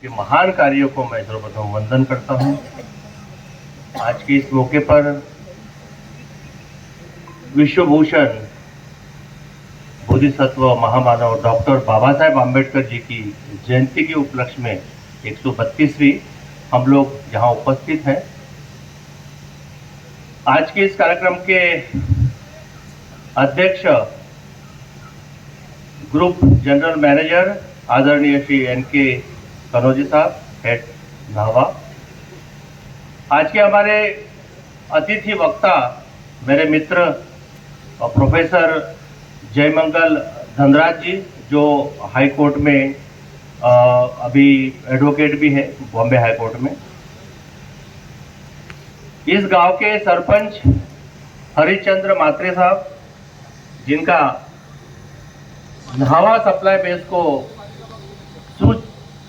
के महान कार्यों को मैं सर्वप्रथम वंदन करता हूं। आज के इस मौके पर विश्वभूषण बोधिसत्व महामानव डॉक्टर बाबा साहेब आम्बेडकर जी की जयंती के उपलक्ष्य में 132वीं हम लोग यहाँ उपस्थित हैं। आज के इस कार्यक्रम के अध्यक्ष ग्रुप जनरल मैनेजर आदरणीय श्री एन.के. कनौजी साहब, हेड नाहवा। आज के हमारे अतिथि वक्ता मेरे मित्र प्रोफेसर जयमंगल धनराज जी, जो हाई कोर्ट में अभी एडवोकेट भी है बॉम्बे हाई कोर्ट में। इस गांव के सरपंच हरिचंद्र मात्रे साहब, जिनका नाहवा सप्लाई बेस को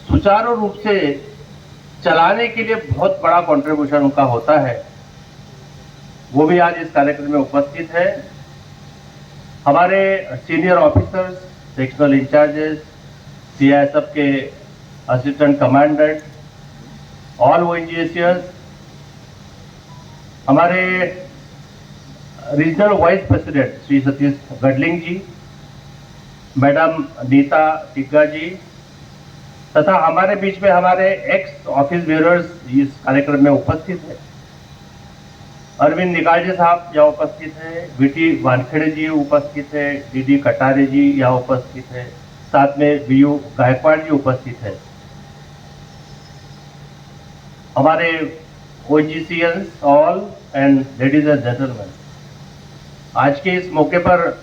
सुचारू रूप से चलाने के लिए बहुत बड़ा कंट्रीब्यूशन उनका होता है, वो भी आज इस कार्यक्रम में उपस्थित है। हमारे senior officers, sectional incharges, CISF के असिस्टेंट कमांडेंट, ऑल ओएनजीसीएस, हमारे regional vice president Shri Satish Gadling ji, madam Neeta Tigga ji, तथा हमारे बीच में हमारे एक्स ऑफिस बेयरर्स इस कार्यक्रम में उपस्थित है। अरविंद निकालजे साहब यहाँ उपस्थित है, वीटी वानखेड़े जी उपस्थित है, डीडी कटारे जी यहाँ उपस्थित है, साथ में बीयू गायकवाड़ जी उपस्थित है। हमारे ONGCs all and ladies and gentleman, आज के इस मौके पर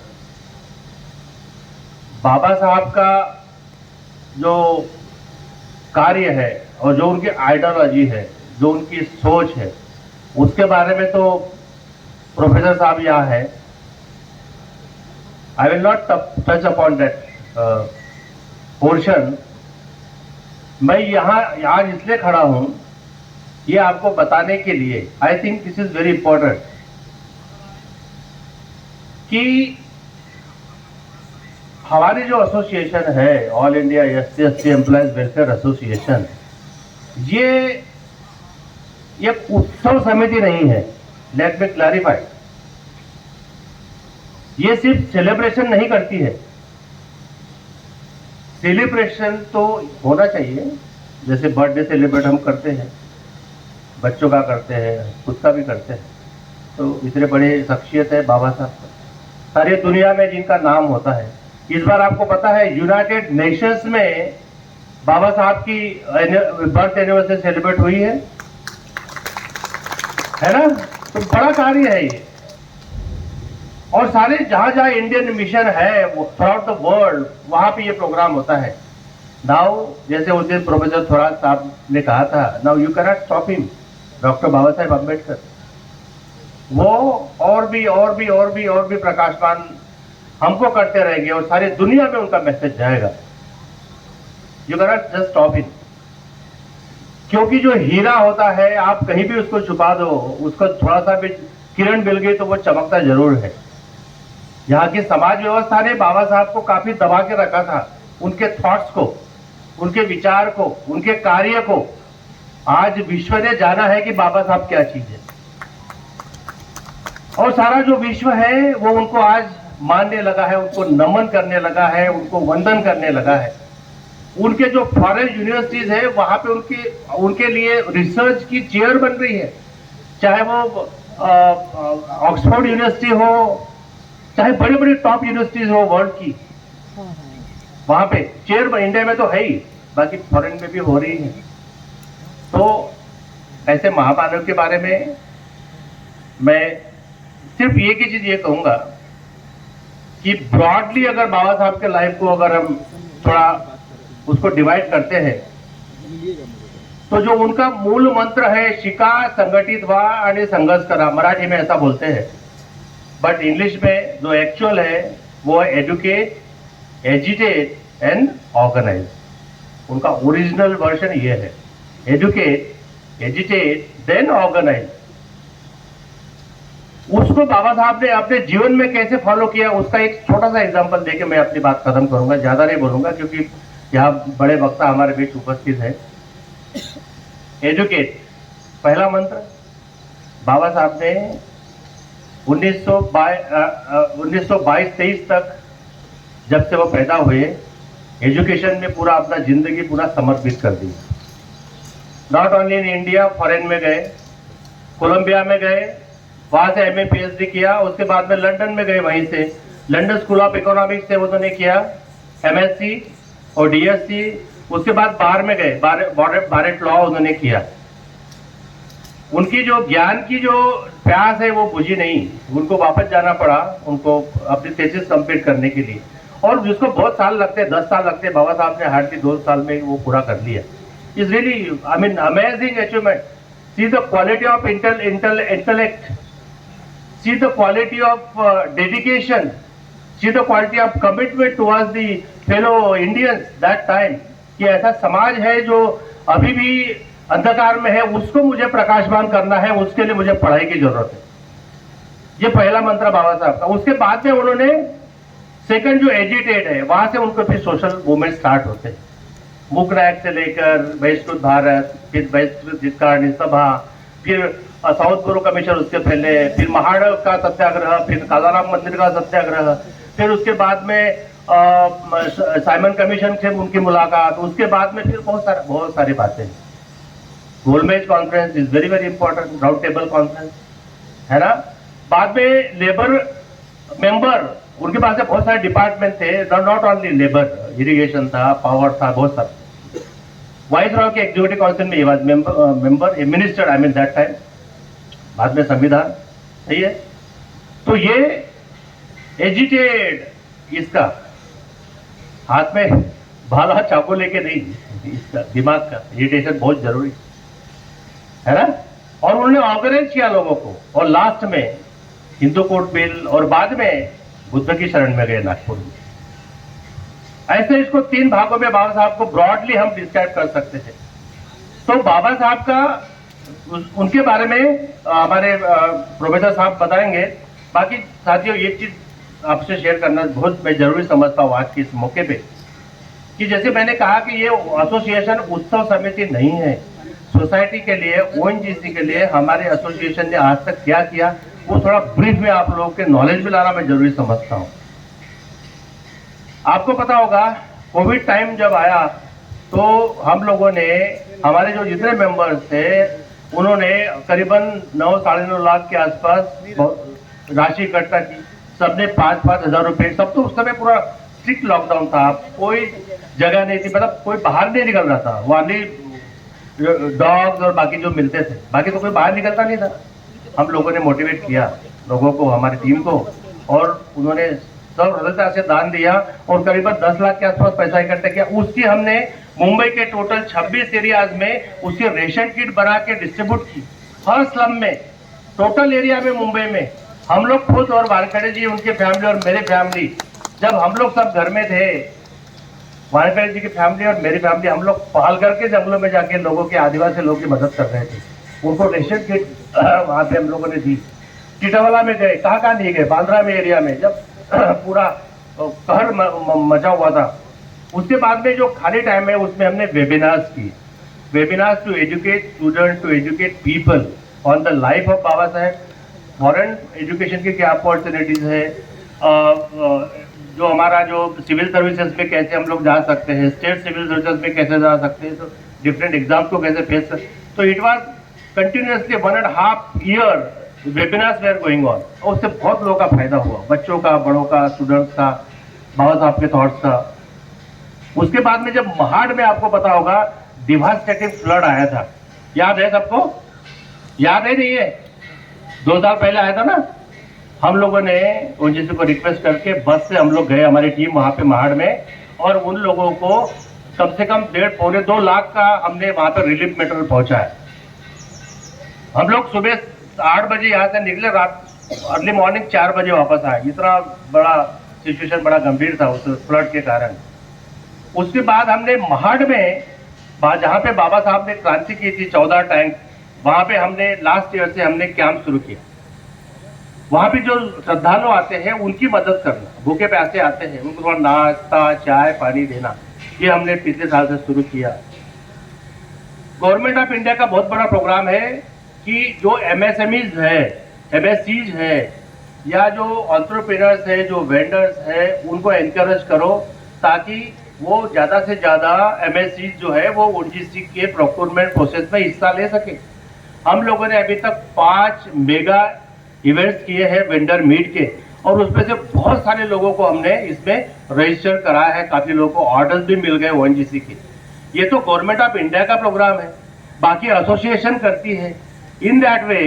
बाबा साहब का जो कार्य है और जो उनकी आइडियोलॉजी है, जो उनकी सोच है, उसके बारे में तो प्रोफेसर साहब यहाँ है। I will not touch upon that portion. मैं यहाँ आज इसलिए खड़ा हूं, ये आपको बताने के लिए, I think this is very important, कि हमारी जो एसोसिएशन है, all India SC employees welfare association, ये उत्सव समिति नहीं है। लेट मी क्लैरिफाई, ये सिर्फ सेलिब्रेशन नहीं करती है। सेलिब्रेशन तो होना चाहिए, जैसे बर्थडे सेलिब्रेट हम करते हैं, बच्चों का करते हैं, खुद का भी करते हैं। तो इतने बड़े शख्सियत है बाबा साहब, सारी दुनिया में जिनका नाम होता है। इस बार आपको पता है यूनाइटेड नेशंस में बाबा साहब की बर्थ एनिवर्सरी सेलिब्रेट हुई है ना? तो बड़ा कार्य है ये। और सारे जहां जहां इंडियन मिशन है थ्रू द वर्ल्ड, वहां पे ये प्रोग्राम होता है। नाउ जैसे उस दिन प्रोफेसर थोराट साहब ने कहा था, now you can not stop him, doctor Baba Saheb Ambedkar. वो और भी प्रकाशमान हमको करते रहेंगे और सारी दुनिया में उनका मैसेज जाएगा। You can not just stop it, क्योंकि जो हीरा होता है, आप कहीं भी उसको छुपा दो, उसको थोड़ा सा भी किरण मिल गई तो वो चमकता जरूर है। यहाँ की समाज व्यवस्था ने बाबा साहब को काफी दबा के रखा था, उनके थॉट्स को, उनके विचार को, उनके कार्य को। आज विश्व ने जाना है कि बाबा साहब क्या चीज है, और सारा जो विश्व है वो उनको आज मानने लगा है, उनको नमन करने लगा है, उनको वंदन करने लगा है। उनके जो फॉरेन यूनिवर्सिटीज है, वहां पे उनके लिए रिसर्च की चेयर बन रही है, चाहे वो ऑक्सफोर्ड यूनिवर्सिटी हो, चाहे बड़ी बड़ी टॉप यूनिवर्सिटीज हो वर्ल्ड की, वहां पे चेयर इंडिया में तो है ही, बाकी फॉरेन में भी हो रही है। तो ऐसे महामानव के बारे में मैं सिर्फ एक ही चीज ये कहूंगा कि ब्रॉडली अगर बाबा साहब के लाइफ को अगर हम थोड़ा उसको डिवाइड करते हैं, तो जो उनका मूल मंत्र है, शिका, संगठित व्हा आणि संघर्ष करा, मराठी में ऐसा बोलते हैं, बट इंग्लिश में जो एक्चुअल है वो एडुकेट, एजिटेट एंड ऑर्गेनाइज। उनका ओरिजिनल वर्जन ये है, एडुकेट, एजिटेट देन ऑर्गेनाइज। उसको बाबा साहब ने अपने जीवन में कैसे फॉलो किया, उसका एक छोटा सा एग्जांपल देके मैं अपनी बात खत्म करूंगा। ज्यादा नहीं बोलूंगा क्योंकि यहाँ बड़े वक्ता हमारे बीच उपस्थित है। एजुकेट, पहला मंत्र बाबा साहब ने 1922-23 तक जब से वो पैदा हुए एजुकेशन में पूरा अपना जिंदगी पूरा समर्पित कर दी। Not only in India, foreign में गए, कोलंबिया में गए, वहां से एमए पीएचडी किया, उसके बाद में लंदन में गए, वहीं से लंदन स्कूल ऑफ इकोनॉमिक्स से उन्होंने किया एमएससी और डीएससी, उसके बाद बाहर में गए, भारत लॉ उन्होंने किया। उनकी जो ज्ञान की जो प्यास है वो बुझी नहीं, उनको वापस जाना पड़ा उनको अपनी थीसिस कंप्लीट करने के लिए, और जिसको बहुत साल लगते, 10 साल लगते, बाबा साहब ने हार्डली 2 साल में वो पूरा कर लिया। Is really I mean amazing achievement. See the quality of intellect, see the quality of dedication, see the quality of commitment towards the fellow Indians that time, कि ऐसा समाज है जो अभी भी अंधकार में है, उसको मुझे प्रकाशमान करना है, उसके लिए मुझे पढ़ाई की जरूरत है। ये पहला मंत्र बाबा साहब का। उसके बाद में उन्होंने सेकंड जो एजिटेट है, वहां से उनको फिर सोशल मूवमेंट स्टार्ट होते हैं। मूक नायक से लेकर बहिष्कृत भारत, फिर बहिष्कृत जिसकारणी सभा, फिर साउथ बोरो कमीशन, उसके पहले फिर महाड़ का सत्याग्रह, फिर कालाराम मंदिर का सत्याग्रह, फिर उसके बाद में साइमन कमीशन से उनकी मुलाकात, उसके बाद में फिर बहुत सारी बातें। गोलमेज conference is very very important, round table conference है ना। बाद में लेबर मेंबर, उनके पास से बहुत सारे डिपार्टमेंट थे, नॉट ओनली लेबर, इरिगेशन था, पावर था, बहुत सारे। वाइस रॉय के एग्जीक्यूटिव काउंसिल में ये was member, A minister I mean that time. बाद में संविधान, सही है। तो ये एजिटेड, इसका हाथ में भाला चाकू लेके नहीं, इसका दिमाग का एजिटेशन बहुत जरूरी है ना। और उन्होंने ऑर्गेनाइज किया लोगों को, और लास्ट में हिंदू कोड बिल, और बाद में बुद्ध की शरण में गए नागपुर में। ऐसे इसको 3 भागों में बाबा साहब को ब्रॉडली हम डिस्क्राइब कर सकते हैं। तो बाबा साहब का उनके बारे में हमारे प्रोफेसर साहब बताएंगे। बाकी साथियों, ये चीज आपसे शेयर करना बहुत मैं जरूरी समझता हूँ आज के इस मौके पे, कि जैसे मैंने कहा कि ये एसोसिएशन उत्सव समिति नहीं है। सोसाइटी के लिए, ओएनजीसी के लिए हमारे एसोसिएशन ने आज तक क्या किया, वो थोड़ा ब्रीफ में आप लोगों के नॉलेज में लाना मैं जरूरी समझता हूँ। आपको पता होगा कोविड टाइम जब आया तो हम लोगों ने, हमारे जो जितने मेंबर्स थे, उन्होंने करीबन 9-9.5 लाख के आसपास राशि इकट्ठा की। सबने 5-5 हजार रुपए, सब तो उस समय पूरा स्ट्रिक्ट लॉकडाउन था, कोई जगह नहीं थी, मतलब कोई बाहर नहीं निकल रहा था, वाली डॉग्स और बाकी जो मिलते थे, बाकी तो कोई बाहर निकलता नहीं था। हम लोगों ने मोटिवेट किया लोगों को, हमारी टीम को, और उन्होंने सब हृदयता से दान दिया और करीबन 10 लाख के आसपास पैसा इकट्ठा किया। उसकी हमने मुंबई के टोटल 26 एरियाज में उसकी रेशन किट बना के डिस्ट्रीब्यूट की, हर स्लम में, टोटल एरिया में मुंबई में। हम लोग खुद और वानखेड़े जी, उनके फैमिली और मेरी फैमिली, जब हम लोग सब घर में थे, वानखेड़े जी की फैमिली और मेरी फैमिली, हम लोग पालघर के जंगलों में जाके लोगों के, आदिवासी लोगों की मदद कर रहे थे। उनको रेशन किट वहां पे हम लोगों ने दी। टिटावाला में गए, कहाँ नहीं गए, बांद्रा में एरिया में, जब पूरा कहर मचा हुआ था। उसके बाद में जो खाली टाइम है उसमें हमने वेबिनार्स किए, webinars to educate student, to educate people on the life of Baba Saheb, foreign education की क्या अपॉर्चुनिटीज है, जो हमारा जो सिविल सर्विसेज में कैसे हम लोग जा सकते हैं, स्टेट सिविल सर्विसेज में कैसे जा सकते हैं, तो डिफरेंट एग्जाम्स को कैसे फेस कर। तो it was continuously 1.5 year webinars were going on, और उससे बहुत लोगों का फायदा हुआ, बच्चों का, बड़ों का, स्टूडेंट्स का, बाबा साहब के थॉट्स का। उसके बाद में जब महाड़ में, आपको पता होगा, डिवास्टेटिंग फ्लड आया था, याद है सबको? याद है नहीं है? 2 साल पहले आया था ना। हम लोगों ने ओएनजीसी को रिक्वेस्ट करके बस से हम लोग गए, हमारी टीम वहां पे महाड़ में, और उन लोगों को कम से कम 1.5-2 लाख का हमने वहां पर रिलीफ मटेरियल पहुंचाया। हम लोग सुबह 8 बजे यहाँ से निकले, रात अर्ली मॉर्निंग 4 बजे वापस आए। इतना बड़ा सिचुएशन, बड़ा गंभीर था उस फ्लड के कारण। उसके बाद हमने महाड़ में, जहाँ पे बाबा साहब ने क्रांति की थी, 14 टैंक, वहां पे हमने लास्ट ईयर से हमने कैंप शुरू किया। वहां पे जो श्रद्धालु आते हैं उनकी मदद करना, भूखे प्यासे आते हैं, उनको थोड़ा नाश्ता, चाय, पानी देना, ये हमने पिछले साल से शुरू किया। गवर्नमेंट ऑफ इंडिया का बहुत बड़ा प्रोग्राम है कि जो एमएसएमईज है, एमएससीज है, या जो एंटरप्रेन्योर्स है, जो वेंडर्स है, उनको एनकरेज करो ताकि वो ज़्यादा से ज़्यादा एमएससीज जो है वो ओजीसी के प्रोक्योरमेंट प्रोसेस में हिस्सा ले सके। हम लोगों ने अभी तक 5 मेगा इवेंट्स किए हैं वेंडर मीट के, और उसमें से बहुत सारे लोगों को हमने इसमें रजिस्टर कराया है, काफ़ी लोगों को ऑर्डर्स भी मिल गए ओएनजीसी के। ये तो गवर्नमेंट ऑफ इंडिया का प्रोग्राम है, बाकी एसोसिएशन करती है। In that way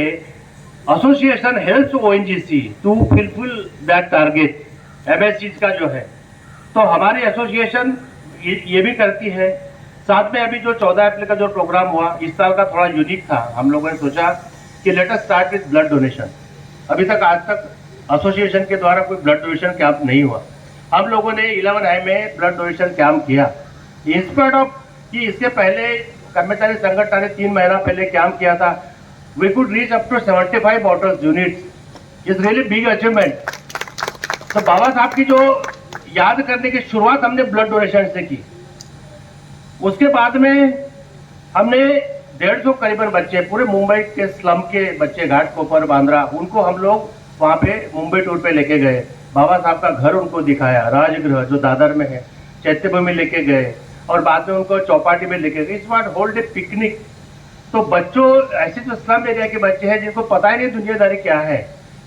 association helps ONGC to fulfil that target MSC का जो है। तो हमारी एसोसिएशन ये भी करती है। साथ में अभी जो 14 अप्रैल का जो प्रोग्राम हुआ इस साल का थोड़ा यूनिक था। हम लोगों ने सोचा कि let us start with blood donation. अभी तक आज तक एसोसिएशन के द्वारा कोई ब्लड डोनेशन कैंप नहीं हुआ। हम लोगों ने 11I में ब्लड डोनेशन कैंप किया। इंस्पायर्ड ऑफ कि इसके पहले कर्मचारी संगठन ने 3 महीना पहले कैंप किया था, we could reach up to 75 bottles units. Is really big achievement. तो बाबा साहब की जो याद करने की शुरुआत हमने ब्लड डोनेशन से की। उसके बाद में हमने 150 करीबन बच्चे, पूरे मुंबई के स्लम के बच्चे, घाटकोपर, बांद्रा, उनको हम लोग वहाँ पे मुंबई टूर पे लेके गए। बाबा साहब का घर उनको दिखाया, राजगृह जो दादर में है, चैत्यभूमि लेके गए, और बाद में उनको चौपाटी में लेके गए। इस बार होल्ड ए पिकनिक। तो बच्चों, ऐसे जो स्लम एरिया के बच्चे हैं जिनको पता ही नहीं दुनियादारी क्या है,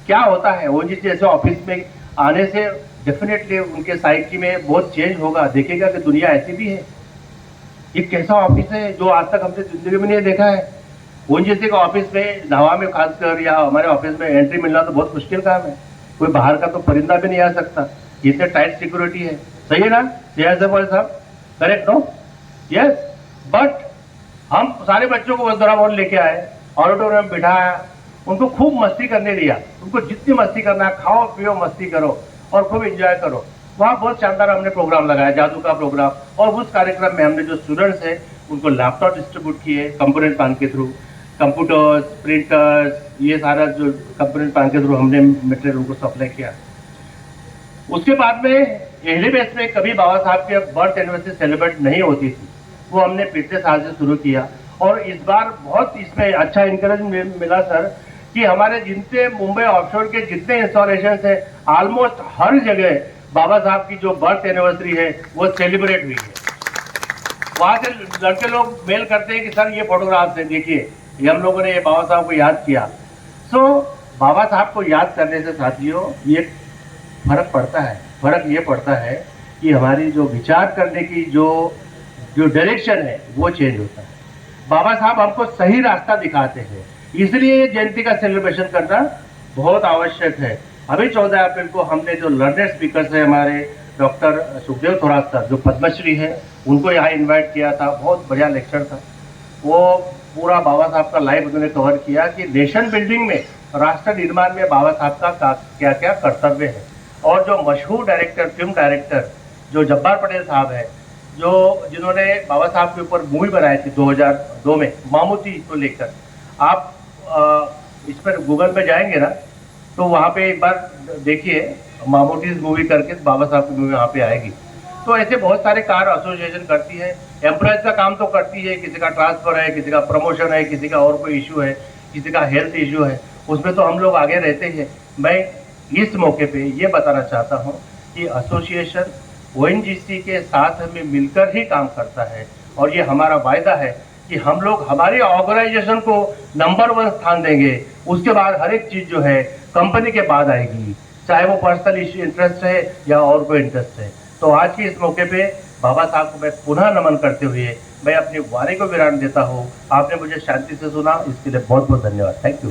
क्या होता है, वो जिस जैसे ऑफिस में आने से डेफिनेटली उनके साइकी में बहुत चेंज होगा। देखेगा कि दुनिया ऐसी भी है, ये कैसा ऑफिस है जो आज तक हमने जिंदगी में नहीं देखा है। ओएनजीसी का ऑफिस में, ढाबा में खासकर, या हमारे ऑफिस में एंट्री मिलना तो बहुत मुश्किल काम है। कोई बाहर का तो परिंदा भी नहीं आ सकता, इतने टाइट सिक्योरिटी है। सही है ना साहब? Correct no? यस। बट हम सारे बच्चों को वसुंधरा लेके आए, ऑडिटोरियम में बिठाया, उनको खूब मस्ती करने दिया। उनको जितनी मस्ती करना है, खाओ पियो, मस्ती करो और खूब एंजॉय करो। वहाँ बहुत शानदार हमने प्रोग्राम लगाया, जादू का प्रोग्राम। और उस कार्यक्रम में हमने जो स्टूडेंट्स हैं उनको लैपटॉप डिस्ट्रीब्यूट किए कंपोनेंट पान के थ्रू, कंप्यूटर्स, प्रिंटर्स, ये सारा जो कंपोनेंट पान के थ्रू हमने मटेरियल उनको सप्लाई किया। उसके बाद में एहली बेस में कभी बाबा साहब के बर्थ एनिवर्सरी सेलिब्रेट नहीं होती थी, वो हमने पिछले साल से शुरू किया। और इस बार बहुत इसमें अच्छा इंकरेज मिला सर, कि हमारे जितने मुंबई ऑफशोर के जितने इंस्टॉलेशन है, ऑलमोस्ट हर जगह बाबा साहब की जो बर्थ एनिवर्सरी है वो सेलिब्रेट हुई है। वहाँ से लड़के लोग मेल करते हैं कि सर ये फोटोग्राफ है, देखिए ये हम लोगों ने ये बाबा साहब को याद किया। सो बाबा साहब को याद करने से साथियों ये फर्क पड़ता है। फर्क ये पड़ता है कि हमारी जो विचार करने की जो डायरेक्शन है वो चेंज होता है। बाबा साहब हमको सही रास्ता दिखाते हैं, इसलिए ये जयंती का सेलिब्रेशन करना बहुत आवश्यक है। अभी 14 अप्रैल को हमने जो लर्नर स्पीकर्स है हमारे डॉक्टर सुखदेव थोराट सर जो पद्मश्री है, उनको यहाँ इनवाइट किया था। बहुत बढ़िया लेक्चर था। वो पूरा बाबा साहब का लाइव उन्होंने कवर किया कि नेशन बिल्डिंग में, राष्ट्र निर्माण में बाबा साहब का क्या क्या कर्तव्य है। और जो मशहूर डायरेक्टर, फिल्म डायरेक्टर जो जब्बार पटेल साहब है, जो जिन्होंने बाबा साहब के ऊपर मूवी बनाई थी 2002 में, मामूटी को लेकर, आप इस पर गूगल पे जाएंगे ना तो वहाँ पे एक बार देखिए, मामूटी मूवी करके बाबा साहब की मूवी वहाँ पे आएगी। तो ऐसे बहुत सारे कार एसोसिएशन करती है। एम्प्लॉयज का काम तो करती है, किसी का ट्रांसफर है, किसी का प्रमोशन है, किसी का और कोई इशू है, किसी का हेल्थ इशू है, उसमें तो हम लोग आगे रहते हैं। मैं इस मौके पे ये बताना चाहता हूँ कि एसोसिएशन ओएनजीसी के साथ में मिलकर ही काम करता है, और ये हमारा वायदा है कि हम लोग हमारी ऑर्गेनाइजेशन को नंबर 1 स्थान देंगे। उसके बाद हर एक चीज़ जो है कंपनी के बाद आएगी, चाहे वो पर्सनल इश्यू इंटरेस्ट है या और कोई इंटरेस्ट है। तो आज के इस मौके पे बाबा साहब को मैं पुनः नमन करते हुए मैं अपनी वाणी को विराम देता हूँ। आपने मुझे शांति से सुना, इसके लिए बहुत बहुत धन्यवाद। Thank you.